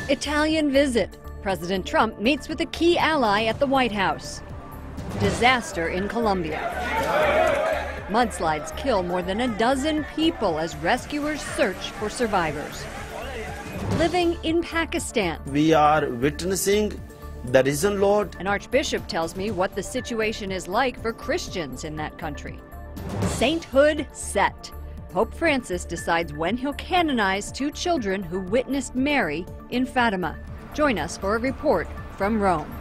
Italian visit. President Trump meets with a key ally at the White House. Disaster in Colombia. Mudslides kill more than a dozen people as rescuers search for survivors. Living in Pakistan. We are witnessing the risen Lord. An archbishop tells me what the situation is like for Christians in that country. Sainthood set. Pope Francis decides when he'll canonize two children who witnessed Mary in Fatima. Join us for a report from Rome.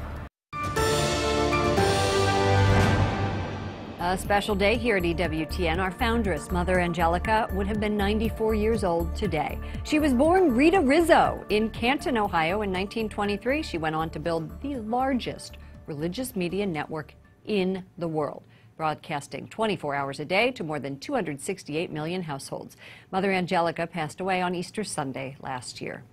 A special day here at EWTN. Our foundress, Mother Angelica, would have been 94 years old today. She was born Rita Rizzo in Canton, Ohio in 1923. She went on to build the largest religious media network in the world, broadcasting 24 hours a day to more than 268 million households. Mother Angelica passed away on Easter Sunday last year.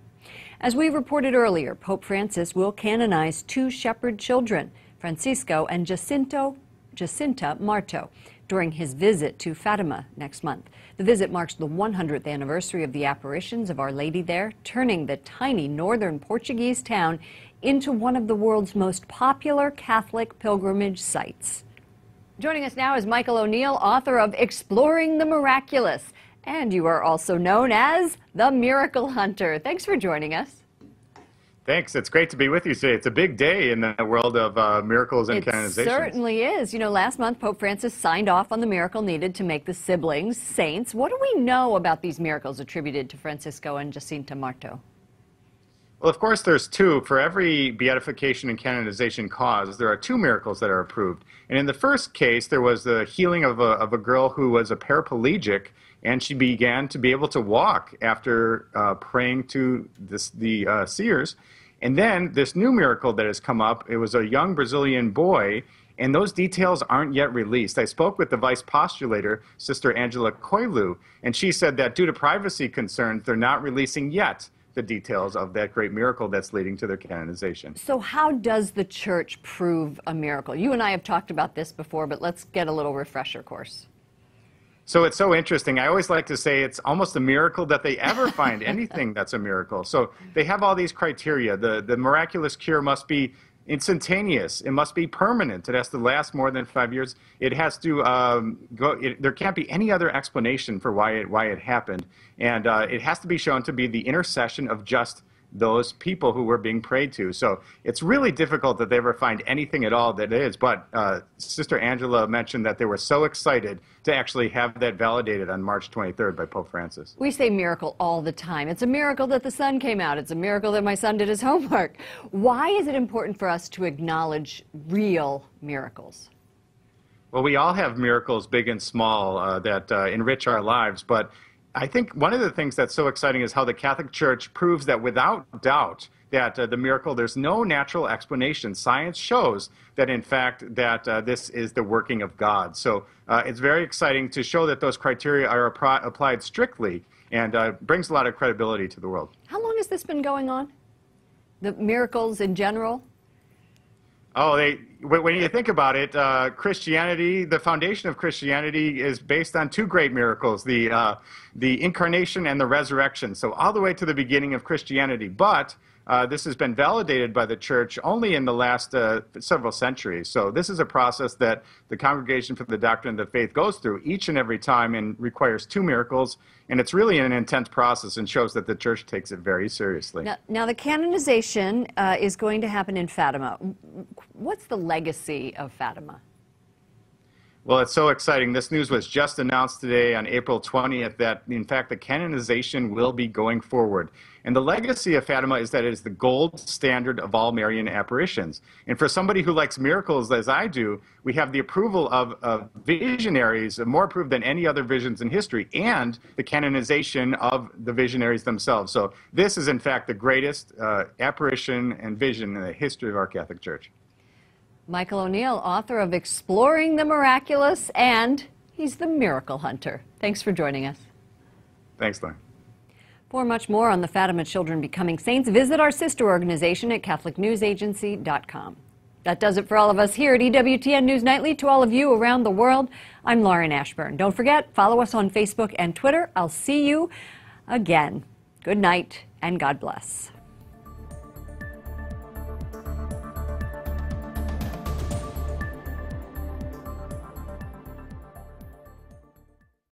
As we reported earlier, Pope Francis will canonize two shepherd children, Francisco and Jacinta Marto, during his visit to Fatima next month. The visit marks the 100th anniversary of the apparitions of Our Lady there, turning the tiny northern Portuguese town into one of the world's most popular Catholic pilgrimage sites. Joining us now is Michael O'Neill, author of Exploring the Miraculous, and you are also known as the Miracle Hunter. Thanks for joining us. Thanks. It's great to be with you today. It's a big day in the world of miracles and canonizations. It certainly is. You know, last month Pope Francis signed off on the miracle needed to make the siblings saints. What do we know about these miracles attributed to Francisco and Jacinta Marto? Well, of course, there's two. For every beatification and canonization cause, there are two miracles that are approved. And in the first case, there was the healing of a girl who was a paraplegic, and she began to be able to walk after praying to the seers. And then this new miracle that has come up, it was a young Brazilian boy, and those details aren't yet released. I spoke with the vice postulator, Sister Angela Coelho, and she said that due to privacy concerns, they're not releasing yet the details of that great miracle that's leading to their canonization. So how does the Church prove a miracle? You and I have talked about this before, but let's get a little refresher course. So it's so interesting. I always like to say it's almost a miracle that they ever find anything that's a miracle. So they have all these criteria. The miraculous cure must be instantaneous. It must be permanent. It has to last more than 5 years. It has to there can't be any other explanation for why it happened. And it has to be shown to be the intercession of just those people who were being prayed to. So it's really difficult that they ever find anything at all that is. But Sister Angela mentioned that they were so excited to actually have that validated on March 23rd by Pope Francis. We say miracle all the time. It's a miracle that the sun came out. It's a miracle that my son did his homework. Why is it important for us to acknowledge real miracles? Well, we all have miracles, big and small, that enrich our lives. But I think one of the things that's so exciting is how the Catholic Church proves that without doubt that the miracle, there's no natural explanation. Science shows that, in fact, that this is the working of God. So it's very exciting to show that those criteria are applied strictly, and brings a lot of credibility to the world. How long has this been going on? The miracles in general? Oh, when you think about it, Christianity, the foundation of Christianity is based on two great miracles, the incarnation and the resurrection. So all the way to the beginning of Christianity. But this has been validated by the Church only in the last several centuries. So this is a process that the Congregation for the Doctrine of the Faith goes through each and every time and requires two miracles. And it's really an intense process and shows that the Church takes it very seriously. Now the canonization is going to happen in Fatima. What's the legacy of Fatima? Well, it's so exciting. This news was just announced today on April 20th that, in fact, the canonization will be going forward. And the legacy of Fatima is that it is the gold standard of all Marian apparitions. And for somebody who likes miracles, as I do, we have the approval of visionaries, more approved than any other visions in history, and the canonization of the visionaries themselves. So this is, in fact, the greatest apparition and vision in the history of our Catholic Church. Michael O'Neill, author of Exploring the Miraculous, and he's the Miracle Hunter. Thanks for joining us. Thanks, Lauren. For much more on the Fatima children becoming saints, visit our sister organization at CatholicNewsAgency.com. That does it for all of us here at EWTN News Nightly. To all of you around the world, I'm Lauren Ashburn. Don't forget, follow us on Facebook and Twitter. I'll see you again. Good night and God bless.